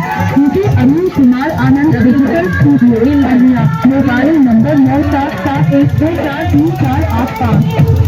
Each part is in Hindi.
श्री अनिल कुमार आनंद डिजिटल स्टूडियो अलिया मोबाइल नंबर 9771243485।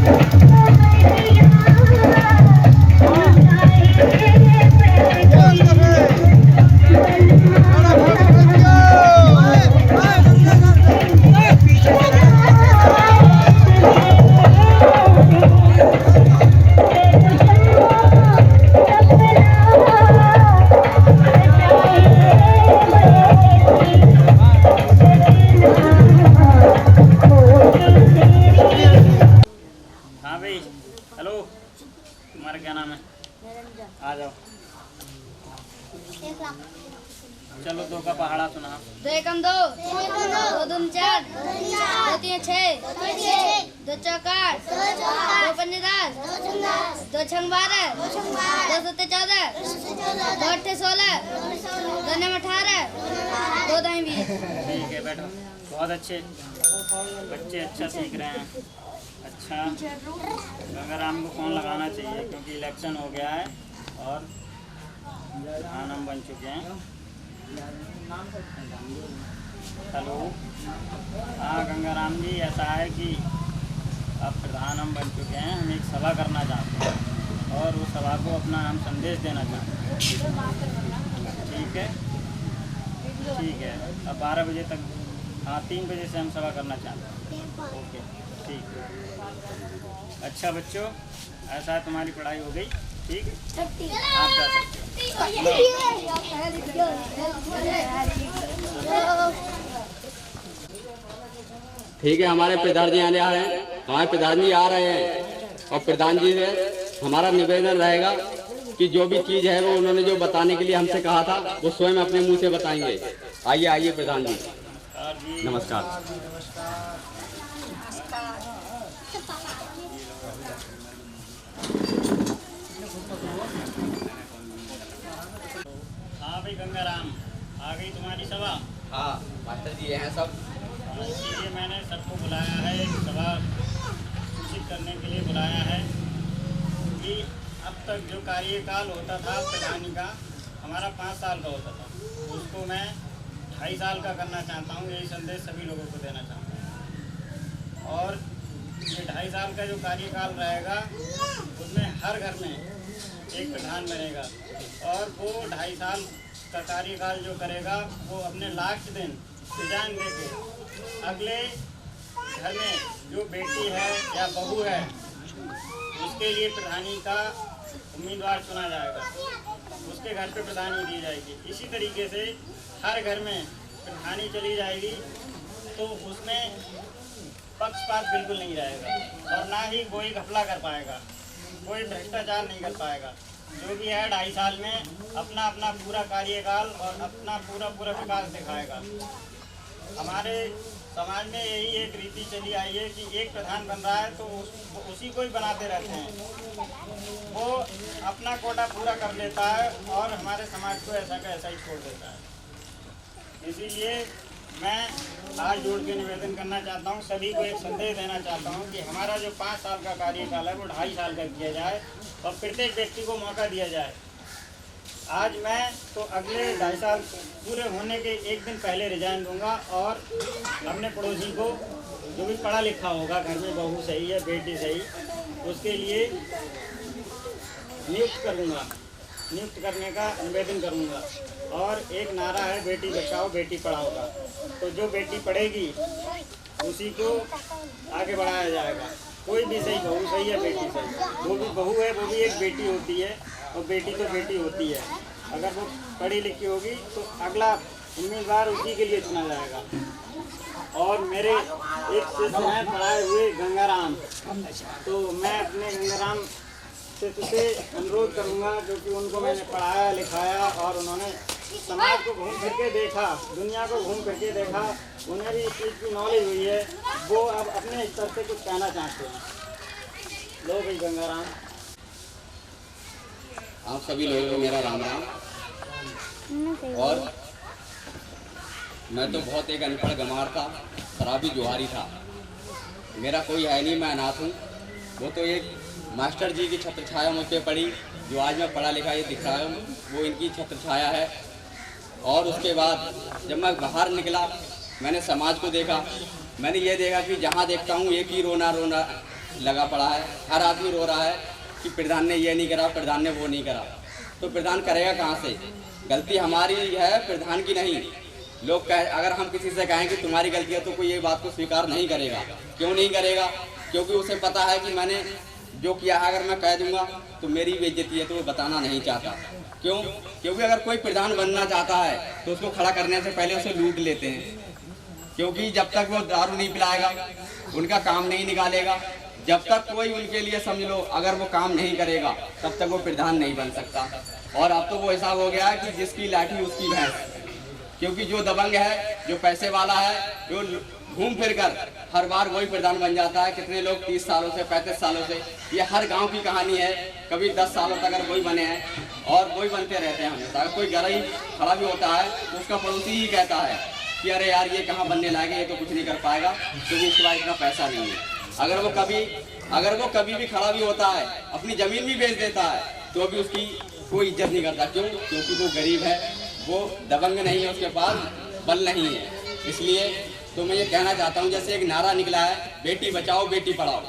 हाँ भाई, हेलो, तुम्हारा क्या नाम है? आ जाओ। चलो, 2 का पहाड़ा सुना। 2 एकम 2, 2 दूम 4, 2 तीन 6, 2 चौक 8, 2 पंजे 10, 2 छंग 12, 2 सत्ते 14, 2 अट्ठे 16, 2 नम 18, 2 दाएं 20। ठीक है, बैठो। बहुत अच्छे बच्चे, अच्छा सीख रहे हैं। अच्छा, गंगाराम को फ़ोन लगाना चाहिए क्योंकि इलेक्शन हो गया है और प्रधान हम बन चुके हैं। हेलो, हाँ गंगाराम जी, ऐसा है कि अब प्रधान हम बन चुके हैं। हम एक सभा करना चाहते हैं और उस सभा को अपना हम संदेश देना चाहते हैं। ठीक है, ठीक है। अब 12 बजे तक, हाँ 3 बजे से हम सभा करना चाहते हैं। ओके, ठीक है। अच्छा बच्चों, ऐसा है, तुम्हारी पढ़ाई हो गई, ठीक है, आप जा सकते हो। ठीक है, हमारे प्रधान जी आने आ रहे हैं, हमारे प्रधान जी आ रहे हैं और प्रधान जी से हमारा निवेदन रहेगा कि जो भी चीज़ है वो उन्होंने जो बताने के लिए हमसे कहा था वो स्वयं अपने मुंह से बताएंगे। आइए आइए प्रधान जी, नमस्कार। हाँ भाई गंगाराम, आ गई तुम्हारी सभा? हाँ मास्टर जी, ये हैं सब। इसलिए मैंने सबको बुलाया है, एक सभा सूचित करने के लिए बुलाया है कि अब तक जो कार्यकाल होता था प्रधानी का, हमारा 5 साल का होता था, उसको मैं 2.5 साल का करना चाहता हूँ। यही संदेश सभी लोगों को देना चाहता हूँ। और ये 2.5 साल का जो कार्यकाल रहेगा उसमें हर घर में एक प्रधान बनेगा और वो 2.5 साल का कार्यकाल जो करेगा वो अपने लास्ट दिन रिजाइन देके अगले घर में जो बेटी है या बहू है उसके लिए प्रधानी का उम्मीदवार चुना जाएगा, उसके घर पे प्रधानी दी जाएगी। इसी तरीके से हर घर में प्रधानी चली जाएगी तो उसमें पक्षपात बिल्कुल नहीं रहेगा और ना ही कोई घपला कर पाएगा, कोई भ्रष्टाचार नहीं कर पाएगा। जो भी है 2.5 साल में अपना अपना पूरा कार्यकाल और अपना पूरा विकास दिखाएगा। हमारे समाज में यही एक रीति चली आई है कि एक प्रधान बन रहा है तो उसी को ही बनाते रहते हैं, वो अपना कोटा पूरा कर लेता है और हमारे समाज को ऐसा का ऐसा ही छोड़ देता है। इसीलिए मैं हाथ जोड़ के निवेदन करना चाहता हूँ, सभी को एक संदेश देना चाहता हूँ कि हमारा जो 5 साल का कार्यकाल है वो 2.5 साल का किया जाए और प्रत्येक व्यक्ति को मौका दिया जाए। आज मैं तो अगले 2.5 साल पूरे होने के एक दिन पहले रिजाइन दूंगा और अपने पड़ोसी को जो भी पढ़ा लिखा होगा, घर में बहू सही है, बेटी सही, उसके लिए नियुक्त करने का निवेदन करूंगा। और एक नारा है बेटी बचाओ बेटी पढ़ाओ का, तो जो बेटी पढ़ेगी उसी को आगे बढ़ाया जाएगा। कोई भी सही, बहू सही है बेटी सही, वो भी बहू है वो भी एक बेटी होती है और बेटी तो बेटी होती है। अगर वो पढ़ी लिखी होगी तो अगला उम्मीदवार उसी के लिए चुना जाएगा। और मेरे एक शिष्य हैं पढ़ाए हुए गंगाराम, तो मैं अपने गंगाराम शिष्य से अनुरोध करूंगा क्योंकि उनको मैंने पढ़ाया लिखाया और उन्होंने समाज को घूम फिर के देखा, दुनिया को घूम फिर के देखा, उन्हें भी इस चीज़ की नॉलेज हुई है, वो अब अपने स्तर से कुछ कहना चाहते हैं। लो भाई गंगाराम। आप सभी लोगों को मेरा राम राम। और मैं तो बहुत एक अनपढ़ गंवार था, शराबी जुआरी था, मेरा कोई है नहीं, मैं अनाथ हूँ। वो तो एक मास्टर जी की छत्र छाया मुझ पे पड़ी, जो आज मैं पढ़ा लिखा ये दिख रहा हूँ, वो इनकी छत्र छाया है। और उसके बाद जब मैं बाहर निकला, मैंने समाज को देखा। मैंने ये देखा कि जहाँ देखता हूँ एक ही रोना रोना लगा पड़ा है। हर आदमी रो रहा है कि प्रधान ने ये नहीं करा, प्रधान ने वो नहीं करा। तो प्रधान करेगा कहाँ से? गलती हमारी है, प्रधान की नहीं। लोग अगर हम किसी से कहें कि तुम्हारी गलती है तो कोई ये बात को स्वीकार नहीं करेगा। क्यों नहीं करेगा? क्योंकि उसे पता है कि मैंने जो किया है अगर मैं कह दूंगा तो मेरी बेइज्जती है, तो वो बताना नहीं चाहता। क्यों? क्योंकि अगर कोई प्रधान बनना चाहता है तो उसको खड़ा करने से पहले उसे लूट लेते हैं। क्योंकि जब तक वो दारू नहीं पिलाएगा, उनका काम नहीं निकालेगा, जब तक कोई उनके लिए समझ लो अगर वो काम नहीं करेगा, तब तक वो प्रधान नहीं बन सकता। और अब तो वो हिसाब हो गया है कि जिसकी लाठी उसकी भैंस। क्योंकि जो दबंग है, जो पैसे वाला है, जो घूम फिर कर हर बार वही प्रधान बन जाता है। कितने लोग 30 सालों से 35 सालों से, ये हर गांव की कहानी है। कभी 10 सालों तक अगर वही बने हैं और वही बनते रहते हैं हमेशा। अगर कोई गरीब खड़ा भी होता है तो उसका पड़ोसी ही कहता है कि अरे यार ये कहाँ बनने लायक है, ये तो कुछ नहीं कर पाएगा क्योंकि इसके पास इतना पैसा नहीं है। अगर वो कभी भी खड़ा भी होता है, अपनी ज़मीन भी बेच देता है, तो भी उसकी कोई इज्जत नहीं करता। क्यों? क्योंकि वो गरीब है, वो दबंग नहीं है, उसके पास बल नहीं है। इसलिए तो मैं ये कहना चाहता हूँ, जैसे एक नारा निकला है बेटी बचाओ बेटी पढ़ाओ,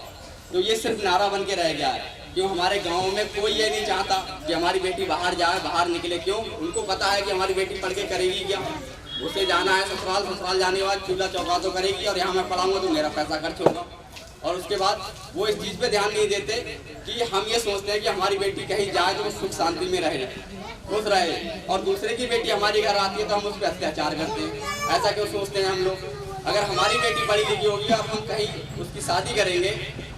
तो ये सिर्फ नारा बन के रह गया है। क्यों? हमारे गाँव में कोई ये नहीं चाहता कि हमारी बेटी बाहर जाए, बाहर निकले। क्यों? उनको पता है कि हमारी बेटी पढ़ के करेगी क्या? उसे जाना है ससुराल, ससुराल जाने के बाद चूल्हा चौका तो करेगी और यहाँ मैं पढ़ाऊँगा तो मेरा पैसा खर्च होगा। और उसके बाद वो इस चीज़ पे ध्यान नहीं देते कि हम ये सोचते हैं कि हमारी बेटी कहीं जाए तो वो सुख शांति में रहे, खुश रहे, और दूसरे की बेटी हमारे घर आती है तो हम उस पर अत्याचार करते हैं। ऐसा क्यों सोचते हैं हम लोग? अगर हमारी बेटी पढ़ी लिखी होगी और हम कहीं उसकी शादी करेंगे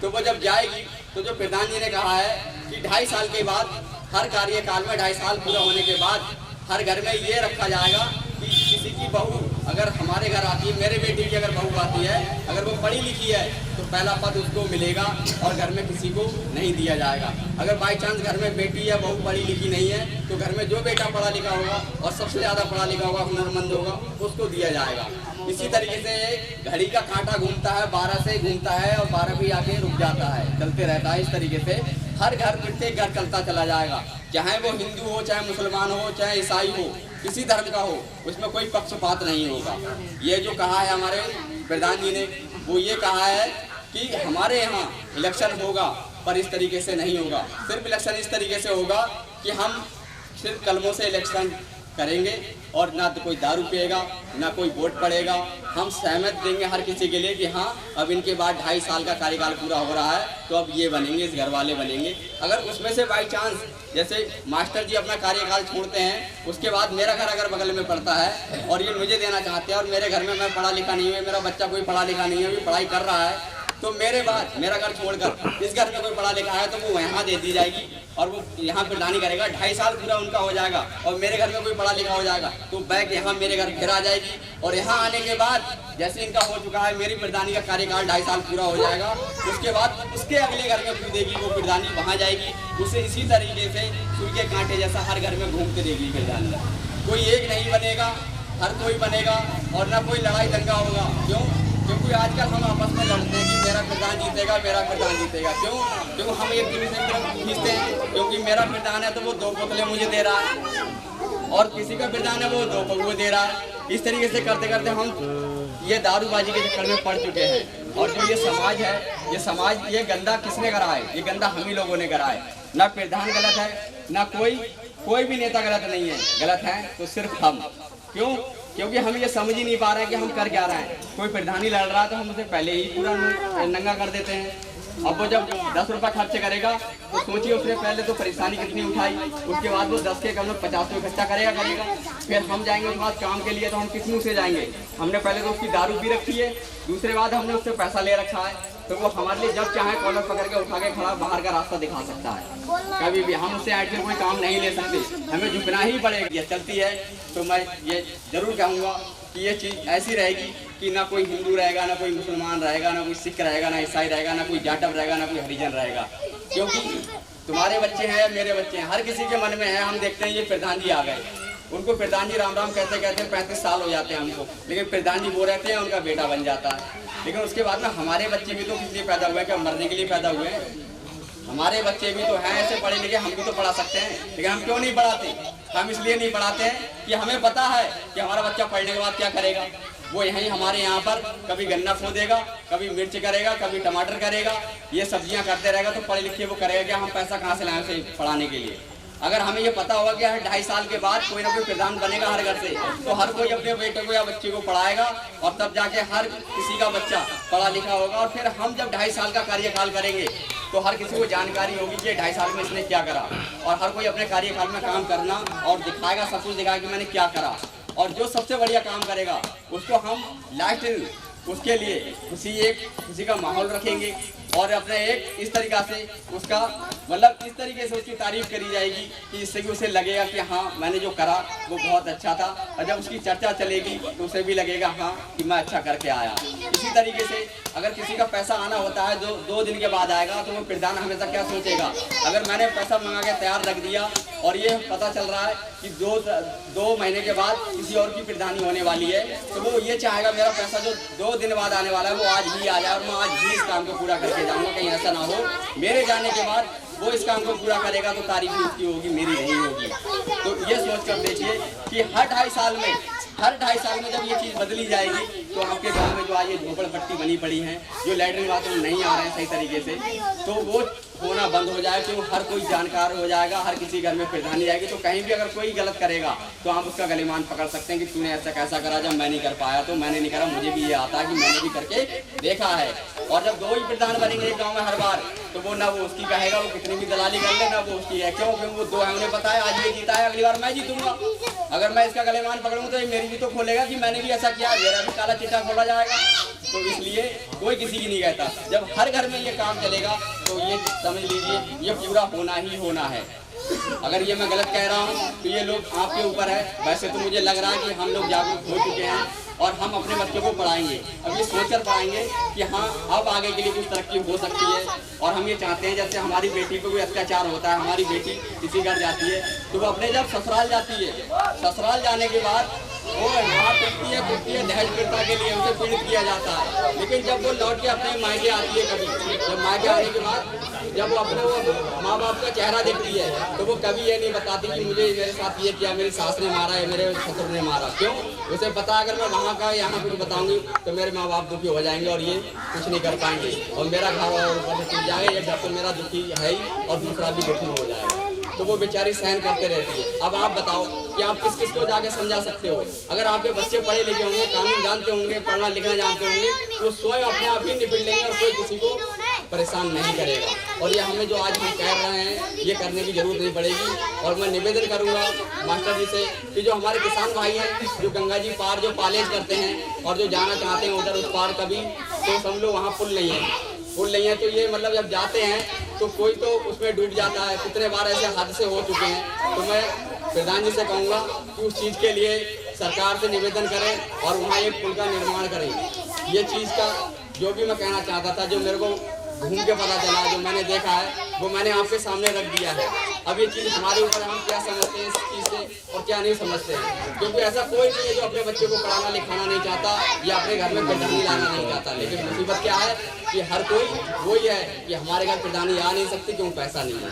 तो वो जब जाएगी तो जो प्रधान जी ने कहा है कि 2.5 साल के बाद, हर कार्यकाल में 2.5 साल पूरा होने के बाद हर घर में ये रखा जाएगा कि किसी की बहू अगर हमारे घर आती है, मेरे बेटी की अगर बहू आती है, अगर वो पढ़ी लिखी है तो पहला पद उसको मिलेगा और घर में किसी को नहीं दिया जाएगा। अगर बाई चांस घर में बेटी या बहू पढ़ी लिखी नहीं है तो घर में जो बेटा पढ़ा लिखा होगा और सबसे ज़्यादा पढ़ा लिखा होगा, हुनरमंद होगा, उसको दिया जाएगा। इसी तरीके से घड़ी का कांटा घूमता है, 12 से घूमता है और 12 भी आके रुक जाता है, चलते रहता है। इस तरीके से हर घर प्रत्येक घर चलता चला जाएगा, चाहे वो हिंदू हो, चाहे मुसलमान हो, चाहे ईसाई हो, किसी धर्म का हो, उसमें कोई पक्षपात नहीं होगा। ये जो कहा है हमारे प्रधान जी ने, वो ये कहा है कि हमारे यहाँ इलेक्शन होगा पर इस तरीके से नहीं होगा। सिर्फ इलेक्शन इस तरीके से होगा कि हम सिर्फ कलमों से इलेक्शन करेंगे और ना तो कोई दारू पिएगा, ना कोई वोट पड़ेगा। हम सहमत देंगे हर किसी के लिए कि हाँ अब इनके बाद 2.5 साल का कार्यकाल पूरा हो रहा है तो अब ये बनेंगे, इस घर वाले बनेंगे। अगर उसमें से बाई चांस जैसे मास्टर जी अपना कार्यकाल छोड़ते हैं, उसके बाद मेरा घर अगर बगल में पड़ता है और ये मुझे देना चाहते हैं और मेरे घर में मैं पढ़ा लिखा नहीं है, मेरा बच्चा कोई पढ़ा लिखा नहीं है, अभी पढ़ाई कर रहा है, तो मेरे बाद मेरा घर छोड़कर इस घर में कोई पढ़ा लिखा है तो वो यहाँ दे दी जाएगी और वो यहाँ प्रधानी करेगा। 2.5 साल पूरा उनका हो जाएगा और मेरे घर में कोई पढ़ा लिखा हो जाएगा तो बैग यहाँ मेरे घर फिर आ जाएगी। और यहाँ आने के बाद जैसे इनका हो चुका है, मेरी प्रधानी का कार्यकाल 2.5 साल पूरा हो जाएगा, उसके बाद उसके अगले घर में कूदेगी वो प्रधानी, वहाँ जाएगी, उसे इसी तरीके से सुई के कांटे जैसा हर घर में घूमते देगी प्रधानी। कोई एक नहीं बनेगा, हर कोई बनेगा और ना कोई लड़ाई दंगा होगा। क्यों? क्योंकि आजकल हम आपस में लड़ते हैं कि मेरा प्रधान जीतेगा, मेरा प्रधान जीतेगा। क्यों? क्योंकि हम एक दूसरे की तरफ खींचते हैं, क्योंकि मेरा प्रधान है तो वो 2 बोतलें मुझे दे रहा है और किसी का प्रधान है वो 2 पगुए दे रहा है। इस तरीके से करते करते हम ये दारूबाजी के चक्कर में पड़ चुके हैं। और जो ये समाज है, ये समाज, ये गंदा किसने करा है? ये गंदा हम ही लोगों ने करा है। ना प्रधान गलत है, ना कोई भी नेता गलत नहीं है, गलत है तो सिर्फ हम। क्यों? क्योंकि हम ये समझ ही नहीं पा रहे हैं कि हम कर क्या रहे हैं। कोई प्रधानी लड़ रहा है तो हम उसे पहले ही पूरा नंगा कर देते हैं। अब वो जब 10 रुपये खर्च करेगा तो सोचिए उसने पहले तो परेशानी कितनी उठाई, उसके बाद वो 10 के कम 50 रुपये इकट्ठा करेगा। फिर हम जाएंगे उसके बाद काम के लिए तो हम किस मुँह से जाएंगे? हमने पहले तो उसकी दारू पी रखी है, दूसरे बाद हमने उससे पैसा ले रखा है, तो वो हमारे लिए जब चाहे कॉलर पकड़ के उठा के खड़ा बाहर का रास्ता दिखा सकता है। कभी भी हम उससे ऐसे कोई काम नहीं ले सकते, हमें झुकना ही पड़ेगा। ये चलती है तो मैं ये जरूर कहूँगा कि ये चीज़ ऐसी रहेगी कि ना कोई हिंदू रहेगा, ना कोई मुसलमान रहेगा, ना कोई सिख रहेगा, ना ईसाई रहेगा, ना कोई जाटव रहेगा, ना कोई हरिजन रहेगा। क्योंकि तुम्हारे बच्चे हैं, मेरे बच्चे हैं, हर किसी के मन में है। हम देखते हैं ये प्रधान जी आ गए, उनको प्रधान जी राम राम कहते कहते 35 साल हो जाते हैं हमको, लेकिन प्रधान जी वो रहते हैं, उनका बेटा बन जाता है। लेकिन उसके बाद ना हमारे बच्चे भी तो किस लिए पैदा हुए हैं? क्या मरने के लिए पैदा हुए हैं? हमारे बच्चे भी तो हैं ऐसे पढ़े लिखे, हम भी तो पढ़ा सकते हैं, लेकिन हम क्यों नहीं पढ़ाते? हम इसलिए नहीं पढ़ाते हैं कि हमें पता है कि हमारा बच्चा पढ़ने के बाद क्या करेगा। वो यहीं हमारे यहाँ पर कभी गन्ना खोदेगा, कभी मिर्च करेगा, कभी टमाटर करेगा, ये सब्जियाँ करते रहेगा, तो पढ़े लिखे वो करेगा क्या? हम पैसा कहाँ से लाएं उसे पढ़ाने के लिए? अगर हमें ये पता होगा कि हर 2.5 साल के बाद कोई ना कोई प्रधान बनेगा हर घर से, तो हर कोई अपने बेटे को या बच्चे को पढ़ाएगा और तब जाके हर किसी का बच्चा पढ़ा लिखा होगा। और फिर हम जब 2.5 साल का कार्यकाल करेंगे तो हर किसी को जानकारी होगी कि 2.5 साल में इसने क्या करा, और हर कोई अपने कार्यकाल में काम करना और दिखाएगा, सब कुछ दिखाएगा कि मैंने क्या करा। और जो सबसे बढ़िया काम करेगा उसको हम लास्ट उसके लिए खुशी का माहौल रखेंगे और अपने एक इस तरीका से उसका मतलब इस तरीके से उसकी तारीफ करी जाएगी कि इससे कि उसे लगेगा कि हाँ मैंने जो करा वो बहुत अच्छा था। और जब उसकी चर्चा चलेगी तो उसे भी लगेगा हाँ कि मैं अच्छा करके आया। इसी तरीके से अगर किसी का पैसा आना होता है जो 2 दिन के बाद आएगा, तो वो प्रधान हमेशा क्या सोचेगा, अगर मैंने पैसा मंगा के तैयार रख दिया और ये पता चल रहा है कि 2 महीने के बाद किसी और की प्रधानी होने वाली है, तो वो ये चाहेगा मेरा पैसा जो 2 दिन बाद आने वाला है वो आज ही आ जाए और मैं आज ही इस काम को पूरा करके जाऊंगा। कहीं ऐसा ना हो मेरे जाने के बाद वो इस काम को पूरा करेगा तो तारीफ उसकी होगी, मेरी नहीं होगी। तो ये सोच कर देखिए कि हर 2.5 साल में जब ये चीज़ बदली जाएगी तो आपके गांव में जो आज ये झोपड़पट्टी बनी पड़ी हैं, जो लैट्रिन बाथरूम नहीं आ रहे हैं सही तरीके से, तो वो होना बंद हो जाए, तो हर कोई जानकार हो जाएगा, हर किसी घर में प्रधानी जाएगी। तो कहीं भी अगर कोई गलत करेगा तो आप उसका गलेमान पकड़ सकते हैं कि तूने ऐसा कैसा करा, जब मैं नहीं कर पाया तो मैंने नहीं करा, मुझे भी ये आता है कि मैंने भी करके देखा है। और जब 2 ही प्रधान बनेंगे एक गाँव में हर बार, तो वो ना वो उसकी कहेगा, वो कितनी भी दलाली कर ले, ना वो उसकी है। क्यों? क्योंकि वो 2 है, उन्हें पता है आज ये जीता है, अगली बार मैं जीतूंगा। अगर मैं इसका गलेमान पकड़ूँ तो ये मेरी भी तो खोलेगा कि मैंने भी ऐसा किया, मेरा भी काला चिट्ठा खोला जाएगा। तो इसलिए कोई किसी की नहीं कहता। जब हर घर में ये काम चलेगा तो ये समझ लीजिए ये पूरा होना ही होना है। अगर ये मैं गलत कह रहा हूँ तो ये लोग आपके ऊपर है। वैसे तो मुझे लग रहा है कि हम लोग जागरूक हो चुके हैं और हम अपने बच्चों को पढ़ाएंगे। अब ये सोचकर पढ़ाएंगे कि हाँ अब आगे के लिए कुछ तरक्की हो सकती है। और हम ये चाहते हैं जैसे हमारी बेटी को भी अत्याचार होता है, हमारी बेटी किसी घर जाती है तो वो अपने जब ससुराल जाती है, ससुराल जाने के बाद वो वहाँ पिटती है दहेज प्रथा के लिए उसे पीड़ित किया जाता है। लेकिन जब वो लौट के अपने मायके आती है, कभी जब मायके आने के बाद जब वो अपने वो माँ बाप का चेहरा देखती है तो वो कभी ये नहीं बताती कि मुझे मेरे साथ ये किया, मेरी सास ने मारा है, मेरे ससुर ने मारा। क्यों? उसे पता अगर मैं वहाँ का यहाँ कुछ बताऊंगी तो मेरे माँ बाप दुखी हो जाएंगे और ये कुछ नहीं कर पाएंगे और मेरा घर और ऊपर टूट जाएगा। एक घर तो मेरा दुखी है ही और दूसरा भी दुखी हो जाएगा। तो वो बेचारी सहन करते रहती है। अब आप बताओ कि आप किस किस को जाके समझा सकते हो? अगर आपके बच्चे पढ़े लिखे होंगे, कानून जानते होंगे, पढ़ना लिखना जानते होंगे, तो स्वयं अपने आप ही निपट लेंगे और कोई किसी को परेशान नहीं करेगा। और ये हमें जो आज हम कह रहे हैं ये करने की जरूरत नहीं पड़ेगी। और मैं निवेदन करूंगा मास्टर जी से कि जो हमारे किसान भाई हैं जो गंगा जी पार जो पालेज करते हैं और जो जाना चाहते हैं उधर उस पार, कभी तो समझ लो वहाँ पुल नहीं है, तो ये मतलब जब जाते हैं तो कोई तो उसमें डूब जाता है। कितने बार ऐसे हादसे हो चुके हैं। तो मैं प्रधान जी से कहूँगा कि उस चीज़ के लिए सरकार से निवेदन करें और वहाँ एक पुल का निर्माण करें। ये चीज़ का जो भी मैं कहना चाहता था, जो मेरे को घूम के पता चला, जो मैंने देखा है वो मैंने आपके सामने रख दिया है। अब ये चीज़ हमारे ऊपर हम क्या समझते हैं इस चीज़ से और क्या नहीं समझते हैं, क्योंकि ऐसा कोई नहीं है जो अपने बच्चे को पढ़ाना लिखाना नहीं चाहता या अपने घर में प्रधानी लाना नहीं चाहता। लेकिन मुसीबत क्या है कि हर कोई वही है कि हमारे घर प्रधानी आ नहीं सकती क्यों? पैसा नहीं है,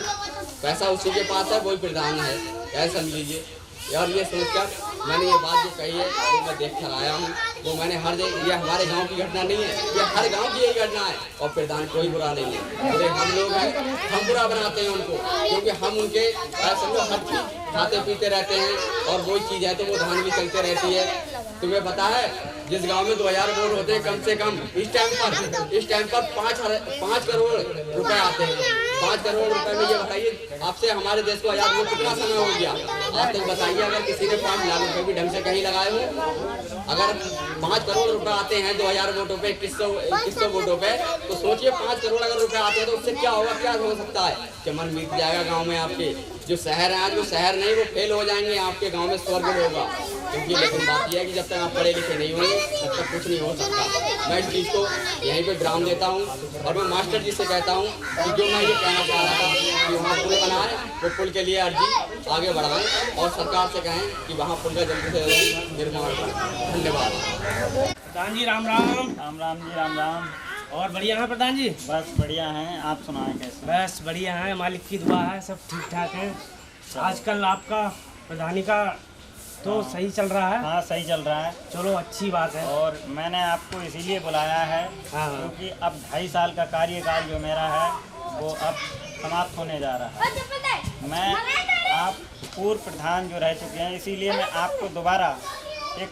पैसा उसी के पास है, वही प्रधान है, ऐसा समझ लीजिए। और ये सोचकर मैंने ये बात जो कही है वो मैं देख कर आया हूँ, वो मैंने हर जगह, ये हमारे गांव की घटना नहीं है, ये हर गांव की यही घटना है। और प्रधान कोई बुरा नहीं है, पूरे हम लोग हैं, हम बुरा बनाते हैं उनको, क्योंकि हम उनके समझो हर चीज़ खाते पीते रहते हैं और वही चीज़ है तो वो धान भी चलते रहती है। तुम्हें पता है जिस गांव में 2000 वोट होते हैं कम से कम इस टाइम पर 5 करोड़ रुपए आते हैं। 5 करोड़ रुपए में ये बताइए आपसे हमारे देश को आज़ाद हुए कितना समय हो गया? आप तक बताइए अगर किसी ने 5 लाख रुपए भी ढंग से कहीं लगाए हो। अगर 5 करोड़ रुपए आते हैं 2000 वोटों पे, 2100 वोटों पे, तो सोचिए 5 करोड़ अगर रुपए आते हैं तो उससे क्या होगा, क्या हो सकता है? चमन बीत जाएगा गाँव में आपके। जो शहर हैं आज वो शहर नहीं, वो फेल हो जाएंगे, आपके गांव में स्वर्ग होगा। क्योंकि लेकिन बात यह है कि जब तक आप पढ़े लिखे नहीं होंगे तब तक कुछ नहीं हो सकता। मैं इस चीज़ को यहीं पे विराम देता हूँ और मैं मास्टर जी से कहता हूँ कि जो मैं ये कहना चाह रहा था कि वहाँ पुल बनाएं, वो पुल के लिए अर्जी आगे बढ़ाएं और सरकार से कहें कि वहाँ पुल का जल्दी से निर्माण करें। धन्यवाद। प्रधान जी राम राम। राम राम जी राम राम। और बढ़िया है प्रधान जी? बस बढ़िया हैं, आप सुनाएं कैसे? बस बढ़िया है, मालिक की दुआ है, सब ठीक ठाक है। आजकल आपका प्रधानी का तो सही चल रहा है? हाँ सही चल रहा है। चलो अच्छी बात है। और मैंने आपको इसीलिए बुलाया है हाँ। क्योंकि अब 2.5 साल का कार्यकाल जो मेरा है वो अब समाप्त होने जा रहा है। मैं आप पूर्व प्रधान जो रह चुके हैं, इसीलिए मैं आपको दोबारा एक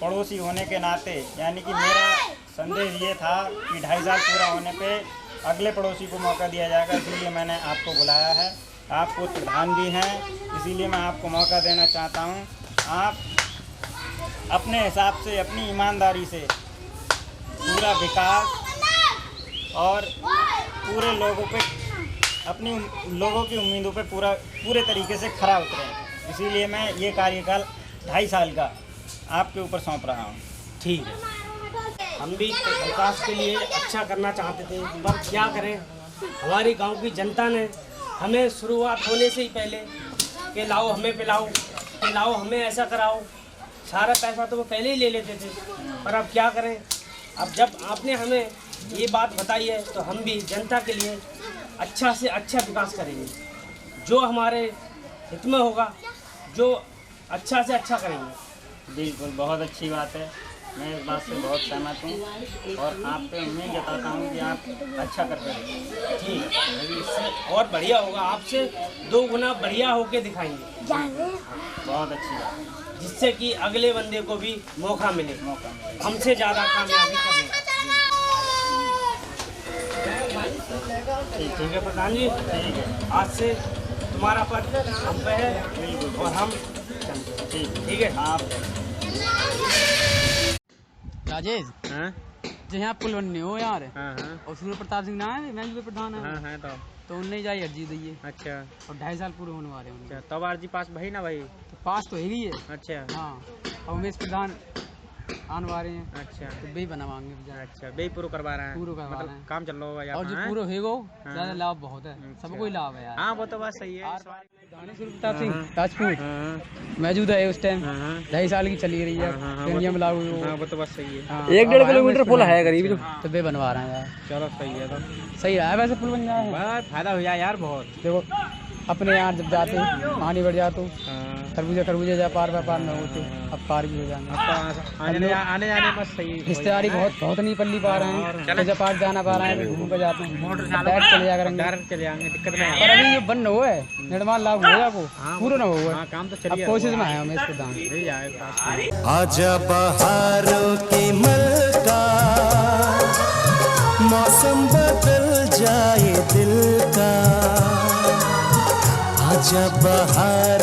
पड़ोसी होने के नाते, यानी कि मेरा संदेश ये था कि 2.5 साल पूरा होने पे अगले पड़ोसी को मौका दिया जाएगा, इसीलिए मैंने आपको बुलाया है। आप पूर्व प्रधान भी हैं, इसीलिए मैं आपको मौका देना चाहता हूँ। आप अपने हिसाब से, अपनी ईमानदारी से पूरा विकास और पूरे लोगों पे, अपनी लोगों की उम्मीदों पे पूरे तरीके से खरा उतरें। इसीलिए मैं ये कार्यकाल 2.5 साल का आपके ऊपर सौंप रहा हूँ। ठीक है, हम भी विकास के लिए अच्छा करना चाहते थे, पर क्या करें, हमारी गांव की जनता ने हमें शुरुआत होने से ही पहले कि लाओ हमें पिलाओ, कि लाओ हमें ऐसा कराओ, सारा पैसा तो वो पहले ही ले लेते थे। पर अब क्या करें, अब जब आपने हमें ये बात बताई है तो हम भी जनता के लिए अच्छा से अच्छा विकास करेंगे, जो हमारे हित में होगा, जो अच्छा से अच्छा करेंगे। बिल्कुल, बहुत अच्छी बात है, मैं इस बात से बहुत सहमत हूँ और आप पे उम्मीद जताता हूँ कि आप अच्छा करते रहेंगे। ठीक है, इससे और बढ़िया होगा, आपसे 2 गुना बढ़िया होके दिखाएंगे। बहुत अच्छी बात है, जिससे कि अगले बंदे को भी मौका मिले, हमसे ज़्यादा कामयाबी करने। ठीक है प्रधान जी, ठीक है। आज से तुम्हारा पद हम पे है और हम चलते। ठीक है। आप राजेश, हाँ जो यहाँ पुल बनने हो यार, हाँ हाँ और सूर्य प्रताप सिंह ना है, बैंक प्रधान है, हाँ तो उनने जाई अर्जी दी है अच्छा और 2.5 साल पूरे होने वाले हैं। अच्छा, तब आरजी पास भाई ना भाई? तो पास तो ही है। अच्छा हाँ, और उमेश प्रधान आने वाले हैं, अच्छा तो बे बनवाएंगे बेचारे। अच्छा, बे पूरा करवा रहे हैं, पूरा करवा रहे हैं। मतलब काम चल रहा होगा और जो यहाँ, पूरा होगा हाँ। ज्यादा लाभ बहुत है, सबको ही लाभ है यार। हाँ वो तो बात सही है। सूर्य प्रताप सिंह राजपूत मौजूद है उस टाइम, 2.5 साल की चली रही है, नियम लागू हो। वो तो बात सही है। 1-1.5 किलोमीटर पुल है करीब, तो बे बनवा रहे हैं यार। चलो सही है, तो सही रहा है वैसे पुल बन जाए, बहुत फायदा हो जाए यार। बहुत देखो अपने यहाँ जब जाते पानी बढ़ जाते, खरबूजे जा पार व्यापार न होते, अब पार भी हो जाएंगे। आने जाने बस सही रिश्तेदारी बहुत नहीं पल्ली पा रहे हैं, तो जब पार जाना पा रहे हैं, घूम कर जाते हैं, डायरेक्ट चले जा करेंगे, चले जाएंगे, दिक्कत नहीं पर अभी ये बंद हो है, निर्माण लागू हो जाए, पूरा न हुआ, काम तो अब कोशिश में है हमें इसके दाम। आजा बहारों की मलका, मौसम बदल जाए दिल का, आजा बहार